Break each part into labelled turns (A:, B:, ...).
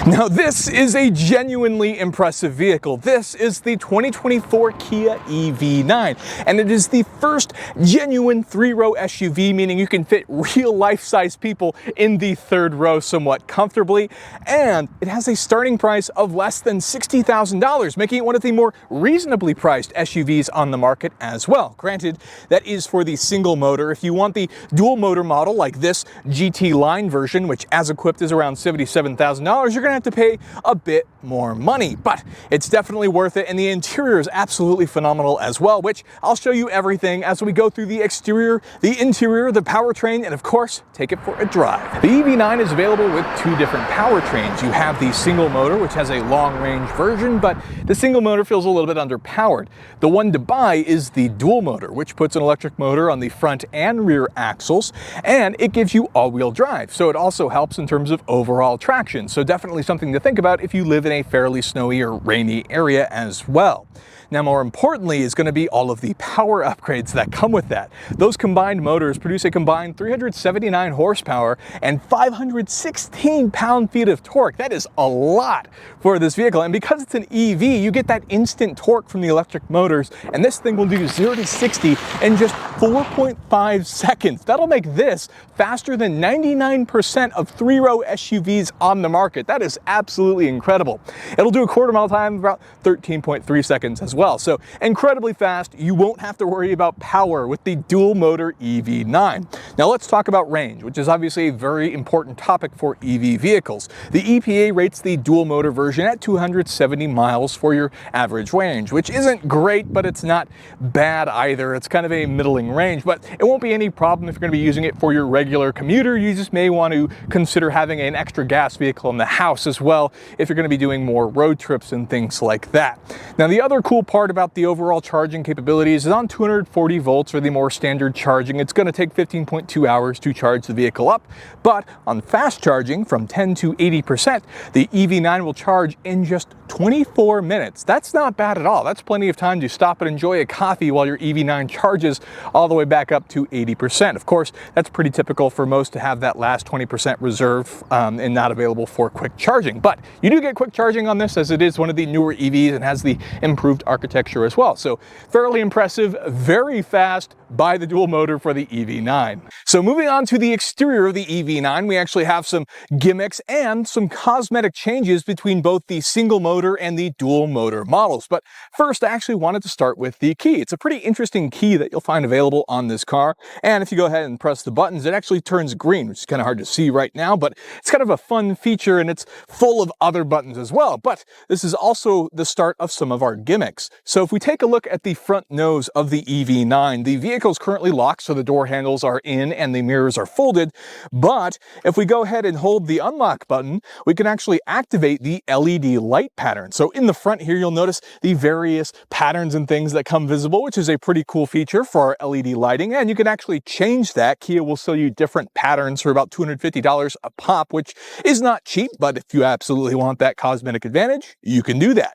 A: Now this is a genuinely impressive vehicle. This is the 2024 Kia EV9, and it is the first genuine three-row SUV, meaning you can fit real life-size people in the third row somewhat comfortably, and it has a starting price of less than $60,000, making it one of the more reasonably priced SUVs on the market as well. Granted, that is for the single motor. If you want the dual motor model like this GT-Line version, which as equipped is around $77,000, you're going to have to pay a bit more money, but it's definitely worth it, and the interior is absolutely phenomenal as well, which I'll show you everything as we go through the exterior, the interior, the powertrain, and of course, take it for a drive. The EV9 is available with two different powertrains. You have the single motor, which has a long-range version, but the single motor feels a little bit underpowered. The one to buy is the dual motor, which puts an electric motor on the front and rear axles, and it gives you all-wheel drive, so it also helps in terms of overall traction. So definitely something to think about if you live in a fairly snowy or rainy area as well. Now, more importantly is going to be all of the power upgrades that come with that. Those combined motors produce a combined 379 horsepower and 516 pound-feet of torque. That is a lot for this vehicle, and because it's an EV, you get that instant torque from the electric motors, and this thing will do 0 to 60 in just 4.5 seconds. That'll make this faster than 99% of three-row SUVs on the market. That is absolutely incredible. It'll do a quarter-mile time of about 13.3 seconds as well. So incredibly fast. You won't have to worry about power with the dual motor EV9. Now let's talk about range, which is obviously a very important topic for EV vehicles. The EPA rates the dual motor version at 270 miles for your average range, which isn't great, but it's not bad either. It's kind of a middling range, but it won't be any problem if you're going to be using it for your regular commuter. You just may want to consider having an extra gas vehicle in the house as well if you're going to be doing more road trips and things like that. Now, the other cool part about the overall charging capabilities is on 240 volts or the more standard charging, it's going to take 15.2 hours to charge the vehicle up, but on fast charging from 10 to 80%, the EV9 will charge in just 24 minutes. That's not bad at all. That's plenty of time to stop and enjoy a coffee while your EV9 charges all the way back up to 80%. Of course, that's pretty typical for most to have that last 20% reserve and not available for quick charging, but you do get quick charging on this as it is one of the newer EVs and has the improved architecture as well. So fairly impressive, very fast by the dual motor for the EV9. So moving on to the exterior of the EV9, we actually have some gimmicks and some cosmetic changes between both the single motor and the dual motor models. But first, I actually wanted to start with the key. It's a pretty interesting key that you'll find available on this car. And if you go ahead and press the buttons, it actually turns green, which is kind of hard to see right now, but it's kind of a fun feature and it's full of other buttons as well. But this is also the start of some of our gimmicks. So if we take a look at the front nose of the EV9, the vehicle is currently locked, so the door handles are in and the mirrors are folded. But if we go ahead and hold the unlock button, we can actually activate the LED light pattern. So in the front here, you'll notice the various patterns and things that come visible, which is a pretty cool feature for our LED lighting. And you can actually change that. Kia will sell you different patterns for about $250 a pop, which is not cheap, but if you absolutely want that cosmetic advantage, you can do that.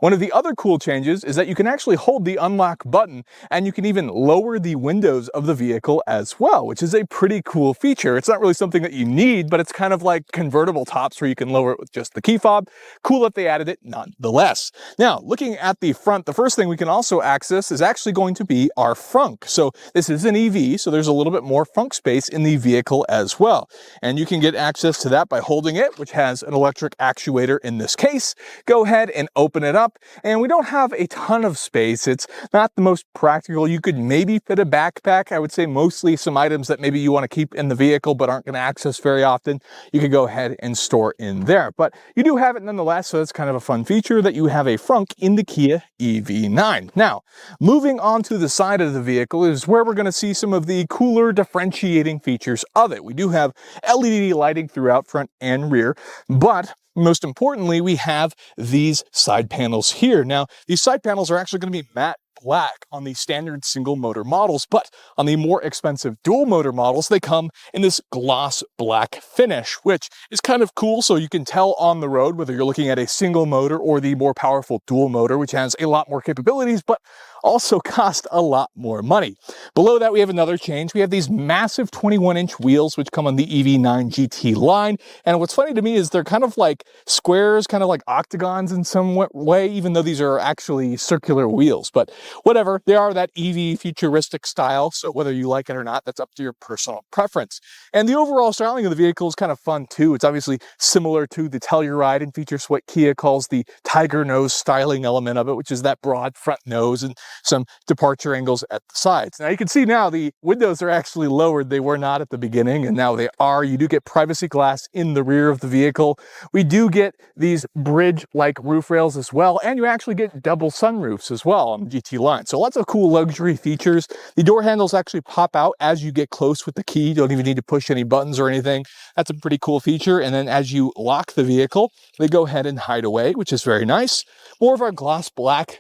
A: One of the other cool changes is that you can actually hold the unlock button and you can even lower the windows of the vehicle as well, which is a pretty cool feature. It's not really something that you need, but it's kind of like convertible tops where you can lower it with just the key fob. Cool that they added it nonetheless. Now, looking at the front, the first thing we can also access is actually going to be our frunk. So this is an EV, so there's a little bit more frunk space in the vehicle as well. And you can get access to that by holding it, which has an electric actuator in this case. Go ahead and open it up, and we don't have a ton of space. It's not the most practical. You could maybe fit a backpack. I would say mostly some items that maybe you want to keep in the vehicle but aren't going to access very often, you could go ahead and store in there. But you do have it nonetheless, so it's kind of a fun feature that you have a frunk in the Kia EV9. Now, moving on to the side of the vehicle is where we're going to see some of the cooler differentiating features of it. We do have LED lighting throughout front and rear, but most importantly, we have these side panels here. Now, these side panels are actually going to be matte black on the standard single motor models, but on the more expensive dual motor models, they come in this gloss black finish, which is kind of cool. So you can tell on the road whether you're looking at a single motor or the more powerful dual motor, which has a lot more capabilities, but also cost a lot more money. Below that, we have another change. We have these massive 21-inch wheels, which come on the EV9 GT line. And what's funny to me is they're kind of like squares, kind of like octagons in some way, even though these are actually circular wheels. But whatever, they are that EV futuristic style. So whether you like it or not, that's up to your personal preference. And the overall styling of the vehicle is kind of fun too. It's obviously similar to the Telluride and features what Kia calls the tiger nose styling element of it, which is that broad front nose and some departure angles at the sides. Now you can see now the windows are actually lowered. They were not at the beginning, and now they are. You do get privacy glass in the rear of the vehicle. We do get these bridge-like roof rails as well, and you actually get double sunroofs as well on the GT line. So lots of cool luxury features. The door handles actually pop out as you get close with the key. You don't even need to push any buttons or anything. That's a pretty cool feature. And then as you lock the vehicle, they go ahead and hide away, which is very nice. More of our gloss black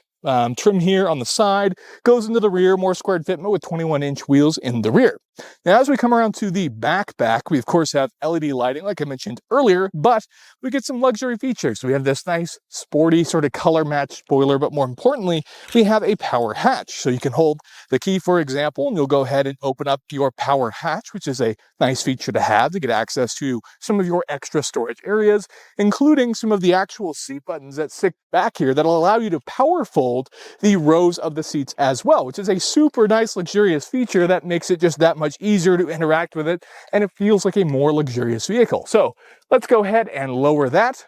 A: trim here on the side, goes into the rear, more squared fitment with 21-inch wheels in the rear. Now, as we come around to the back, we of course have LED lighting, like I mentioned earlier, but we get some luxury features. We have this nice, sporty, sort of color match spoiler, but more importantly, we have a power hatch. So you can hold the key, for example, and you'll go ahead and open up your power hatch, which is a nice feature to have to get access to some of your extra storage areas, including some of the actual seat buttons that sit back here that'll allow you to power fold the rows of the seats as well, which is a super nice, luxurious feature that makes it just that much easier to interact with it, and it feels like a more luxurious vehicle. So let's go ahead and lower that.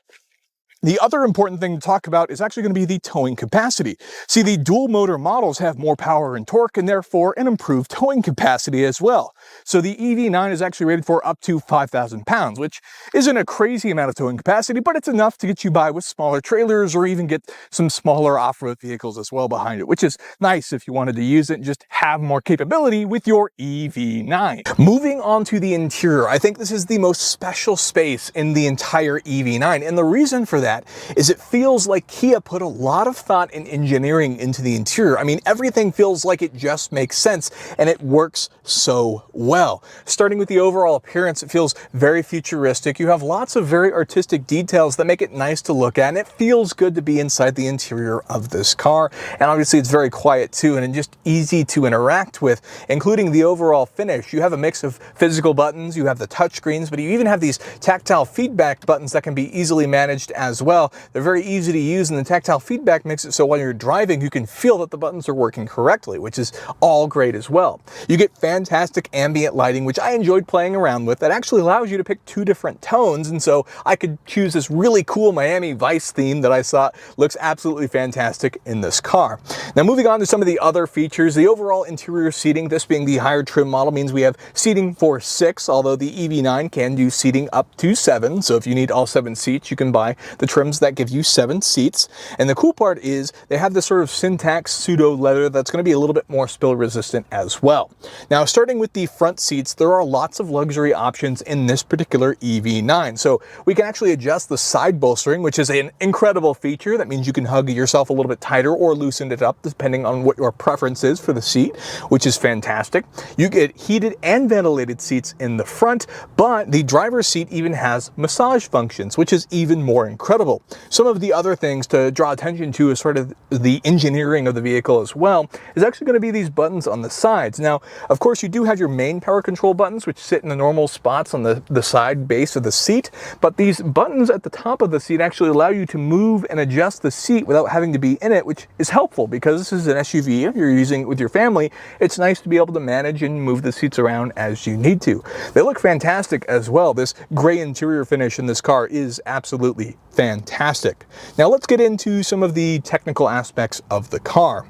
A: The other important thing to talk about is actually going to be the towing capacity. See, the dual motor models have more power and torque and therefore an improved towing capacity as well. So the EV9 is actually rated for up to 5,000 pounds, which isn't a crazy amount of towing capacity, but it's enough to get you by with smaller trailers or even get some smaller off-road vehicles as well behind it, which is nice if you wanted to use it and just have more capability with your EV9. Moving on to the interior, I think this is the most special space in the entire EV9, and the reason for that is it feels like Kia put a lot of thought and engineering into the interior. I mean, everything feels like it just makes sense and it works so well. Starting with the overall appearance, it feels very futuristic. You have lots of very artistic details that make it nice to look at, and it feels good to be inside the interior of this car. And obviously it's very quiet too, and just easy to interact with, including the overall finish. You have a mix of physical buttons, you have the touch screens, but you even have these tactile feedback buttons that can be easily managed as well. They're very easy to use, and the tactile feedback makes it so while you're driving, you can feel that the buttons are working correctly, which is all great as well. You get fantastic ambient lighting, which I enjoyed playing around with, that actually allows you to pick two different tones, and so I could choose this really cool Miami Vice theme that I saw looks absolutely fantastic in this car. Now, moving on to some of the other features, the overall interior seating, this being the higher trim model, means we have seating for 6, although the EV9 can do seating up to 7, so if you need all 7 seats, you can buy the trims that give you 7 seats. And the cool part is they have this sort of syntax pseudo leather that's going to be a little bit more spill resistant as well. Now, starting with the front seats, there are lots of luxury options in this particular EV9. So we can actually adjust the side bolstering, which is an incredible feature. That means you can hug yourself a little bit tighter or loosen it up depending on what your preference is for the seat, which is fantastic. You get heated and ventilated seats in the front, but the driver's seat even has massage functions, which is even more incredible. Some of the other things to draw attention to as sort of the engineering of the vehicle as well is actually going to be these buttons on the sides. Now, of course, you do have your main power control buttons, which sit in the normal spots on the side base of the seat, but these buttons at the top of the seat actually allow you to move and adjust the seat without having to be in it, which is helpful because this is an SUV. If you're using it with your family, it's nice to be able to manage and move the seats around as you need to. They look fantastic as well. This gray interior finish in this car is absolutely fantastic. Now let's get into some of the technical aspects of the car.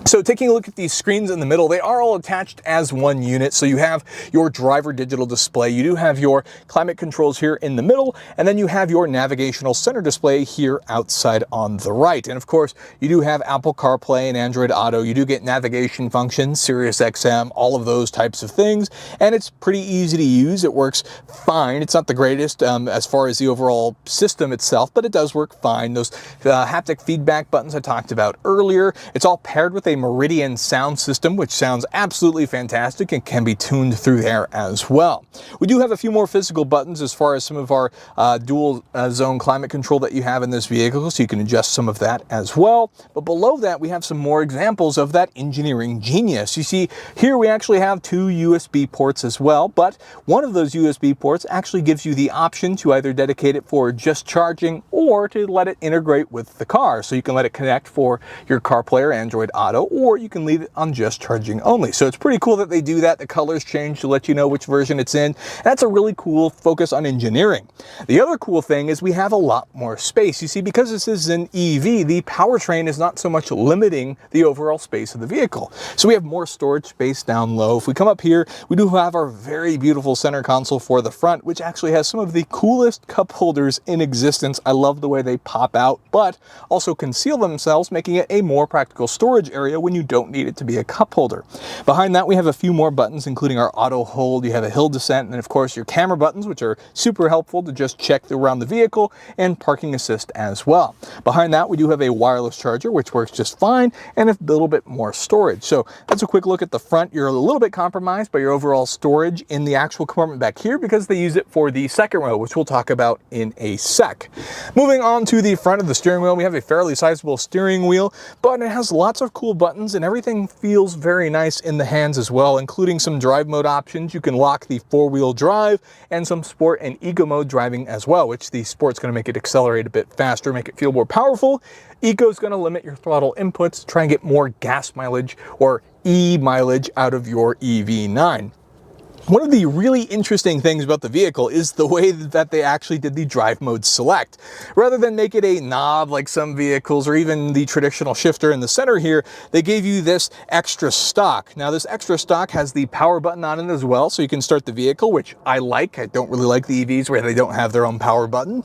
A: So taking a look at these screens in the middle, they are all attached as one unit. So you have your driver digital display, you do have your climate controls here in the middle, and then you have your navigational center display here outside on the right. And of course, you do have Apple CarPlay and Android Auto. You do get navigation functions, Sirius XM, all of those types of things. And it's pretty easy to use. It works fine. It's not the greatest as far as the overall system itself, but it does work fine. Those haptic feedback buttons I talked about earlier, it's all paired with a a Meridian sound system, which sounds absolutely fantastic and can be tuned through there as well. We do have a few more physical buttons as far as some of our dual zone climate control that you have in this vehicle, so you can adjust some of that as well. But below that, we have some more examples of that engineering genius. You see, here we actually have two USB ports as well, but one of those USB ports actually gives you the option to either dedicate it for just charging or to let it integrate with the car. So you can let it connect for your CarPlay or Android Auto, or you can leave it on just charging only. So it's pretty cool that they do that. The colors change to let you know which version it's in. That's a really cool focus on engineering. The other cool thing is we have a lot more space. You see, because this is an EV, the powertrain is not so much limiting the overall space of the vehicle. So we have more storage space down low. If we come up here, we do have our very beautiful center console for the front, which actually has some of the coolest cup holders in existence. I love the way they pop out, but also conceal themselves, making it a more practical storage area when you don't need it to be a cup holder. Behind that, we have a few more buttons, including our auto hold. You have a hill descent, and of course your camera buttons, which are super helpful to just check around the vehicle, and parking assist as well. Behind that, we do have a wireless charger, which works just fine, and a little bit more storage. So that's a quick look at the front. You're a little bit compromised by your overall storage in the actual compartment back here because they use it for the second row, which we'll talk about in a sec. Moving on to the front of the steering wheel, we have a fairly sizable steering wheel, but it has lots of cool buttons and everything feels very nice in the hands as well, including some drive mode options. You can lock the four-wheel drive and some sport and eco mode driving as well, which the sport's going to make it accelerate a bit faster, make it feel more powerful. Eco is going to limit your throttle inputs, try and get more gas mileage or E mileage out of your EV9. One of the really interesting things about the vehicle is the way that they actually did the drive mode select. Rather than make it a knob like some vehicles or even the traditional shifter in the center here, they gave you this extra stock. Now this extra stock has the power button on it as well, so you can start the vehicle, which I like. I don't really like the EVs where they don't have their own power button.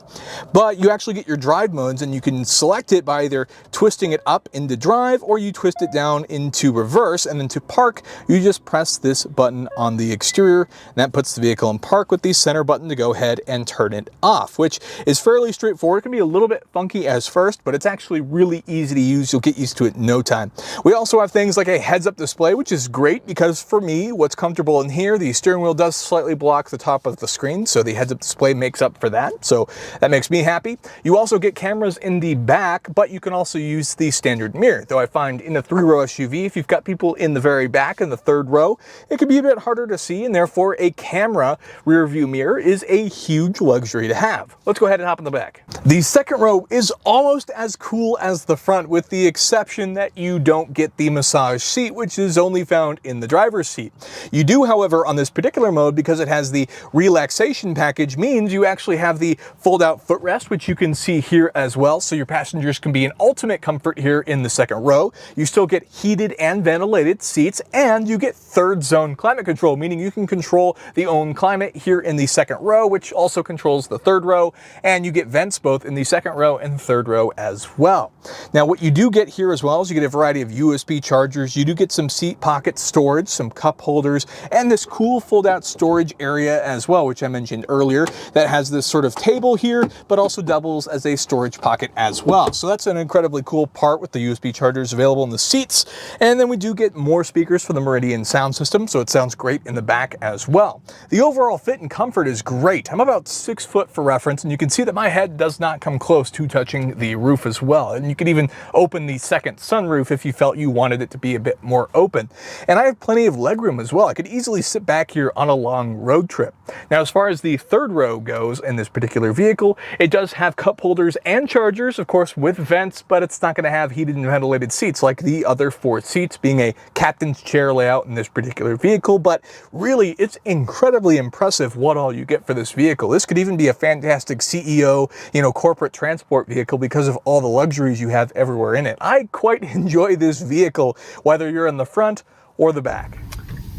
A: But you actually get your drive modes and you can select it by either twisting it up into drive or you twist it down into reverse, and then to park, you just press this button on the exterior. And that puts the vehicle in park with the center button to go ahead and turn it off, which is fairly straightforward. It can be a little bit funky as first, but it's actually really easy to use. You'll get used to it in no time. We also have things like a heads-up display, which is great because for me, what's comfortable in here, the steering wheel does slightly block the top of the screen, so the heads-up display makes up for that. So that makes me happy. You also get cameras in the back, but you can also use the standard mirror. Though I find in a three-row SUV, if you've got people in the very back in the third row, it can be a bit harder to see, and therefore a camera rear view mirror is a huge luxury to have. Let's go ahead and hop in the back. The second row is almost as cool as the front, with the exception that you don't get the massage seat, which is only found in the driver's seat. You do, however, on this particular mode, because it has the relaxation package, means you actually have the fold-out footrest, which you can see here as well, so your passengers can be in ultimate comfort here in the second row. You still get heated and ventilated seats, and you get third zone climate control, meaning you can control the own climate here in the second row, which also controls the third row, and you get vents both in the second row and third row as well. Now what you do get here as well is you get a variety of USB chargers. You do get some seat pocket storage, some cup holders, and this cool fold-out storage area as well, which I mentioned earlier, that has this sort of table here, but also doubles as a storage pocket as well. So that's an incredibly cool part with the USB chargers available in the seats. And then we do get more speakers for the Meridian sound system, so it sounds great in the back as well. The overall fit and comfort is great. I'm about 6 foot for reference, and you can see that my head does not come close to touching the roof as well. And you could even open the second sunroof if you felt you wanted it to be a bit more open. And I have plenty of legroom as well. I could easily sit back here on a long road trip. Now, as far as the third row goes in this particular vehicle, it does have cup holders and chargers, of course, with vents, but it's not going to have heated and ventilated seats like the other 4 seats, being a captain's chair layout in this particular vehicle. But really, it's incredibly impressive what all you get for this vehicle. This could even be a fantastic CEO, corporate transport vehicle because of all the luxuries you have everywhere in it. I quite enjoy this vehicle, whether you're in the front or the back.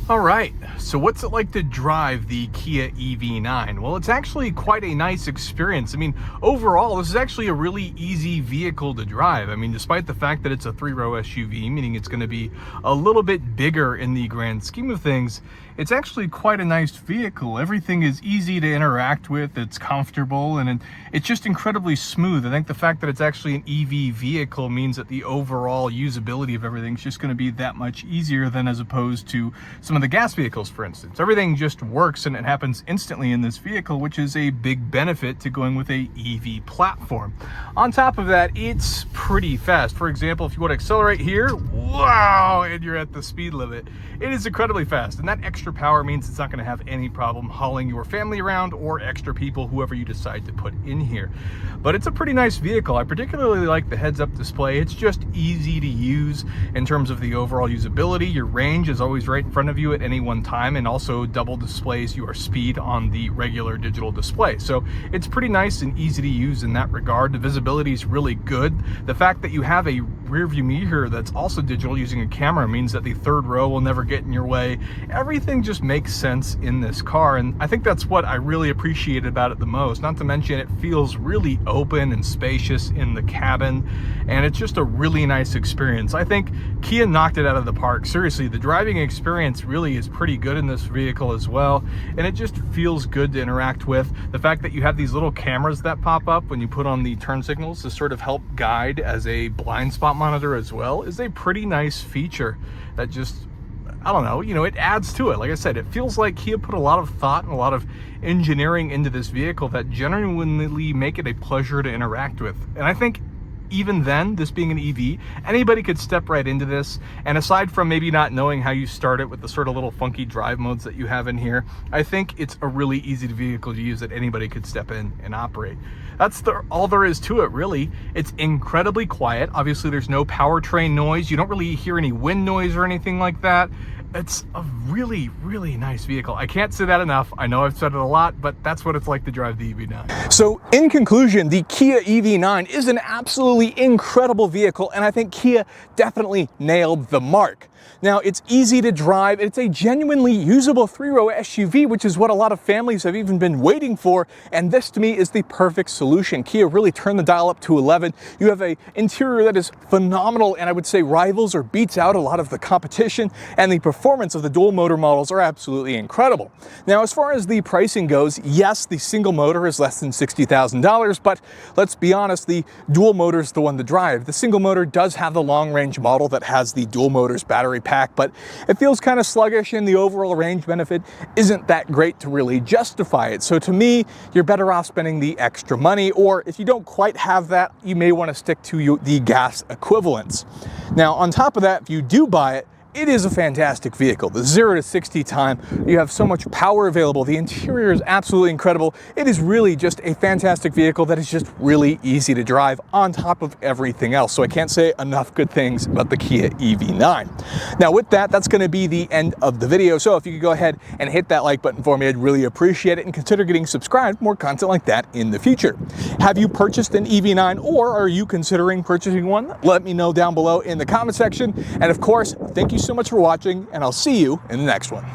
A: All right, so what's it like to drive the Kia EV9? Well, it's actually quite a nice experience. I mean, overall, this is actually a really easy vehicle to drive. I mean, despite the fact that it's a three-row SUV, meaning it's going to be a little bit bigger in the grand scheme of things, it's actually quite a nice vehicle. Everything is easy to interact with, it's comfortable, and it's just incredibly smooth. I think the fact that it's actually an EV vehicle means that the overall usability of everything is just going to be that much easier than as opposed to some of the gas vehicles, for instance. Everything just works and it happens instantly in this vehicle, which is a big benefit to going with a EV platform. On top of that, it's pretty fast. For example, if you want to accelerate here, wow, and you're at the speed limit, it is incredibly fast. And that extra power means it's not going to have any problem hauling your family around or extra people, whoever you decide to put in here. But it's a pretty nice vehicle. I particularly like the heads-up display. It's just easy to use in terms of the overall usability. Your range is always right in front of you at any one time, and also double displays your speed on the regular digital display. So it's pretty nice and easy to use in that regard. The visibility is really good. The fact that you have a rear view mirror that's also digital using a camera means that the third row will never get in your way. Everything just makes sense in this car, and I think that's what I really appreciate about it the most. Not to mention it feels really open and spacious in the cabin, and it's just a really nice experience. I think Kia knocked it out of the park. Seriously, the driving experience really is pretty good in this vehicle as well, and it just feels good to interact with. The fact that you have these little cameras that pop up when you put on the turn signals to sort of help guide as a blind spot monitor as well is a pretty nice feature that just, I don't know, you know, it adds to it. Like I said, it feels like Kia put a lot of thought and a lot of engineering into this vehicle that genuinely make it a pleasure to interact with. And I think even then, this being an EV, anybody could step right into this. And aside from maybe not knowing how you start it with the sort of little funky drive modes that you have in here, I think it's a really easy vehicle to use that anybody could step in and operate. That's all there is to it, really. It's incredibly quiet. Obviously, there's no powertrain noise. You don't really hear any wind noise or anything like that. It's a really, really nice vehicle. I can't say that enough. I know I've said it a lot, but that's what it's like to drive the EV9. So in conclusion, the Kia EV9 is an absolutely incredible vehicle, and I think Kia definitely nailed the mark. Now, it's easy to drive. It's a genuinely usable three-row SUV, which is what a lot of families have even been waiting for. And this, to me, is the perfect solution. Kia really turned the dial up to 11. You have an interior that is phenomenal, and I would say rivals or beats out a lot of the competition. And the performance of the dual motor models are absolutely incredible. Now, as far as the pricing goes, yes, the single motor is less than $60,000, but let's be honest, the dual motor is the one to drive. The single motor does have the long-range model that has the dual motors battery pack, but it feels kind of sluggish, and the overall range benefit isn't that great to really justify it. So to me, you're better off spending the extra money, or if you don't quite have that, you may want to stick to the gas equivalents. Now, on top of that, if you do buy it, it is a fantastic vehicle. The 0 to 60 time, you have so much power available. The interior is absolutely incredible. It is really just a fantastic vehicle that is just really easy to drive on top of everything else. So I can't say enough good things about the Kia EV9. Now with that, that's gonna be the end of the video. So if you could go ahead and hit that like button for me, I'd really appreciate it, and consider getting subscribed for more content like that in the future. Have you purchased an EV9, or are you considering purchasing one? Let me know down below in the comment section. And of course, thank you so much for watching, and I'll see you in the next one.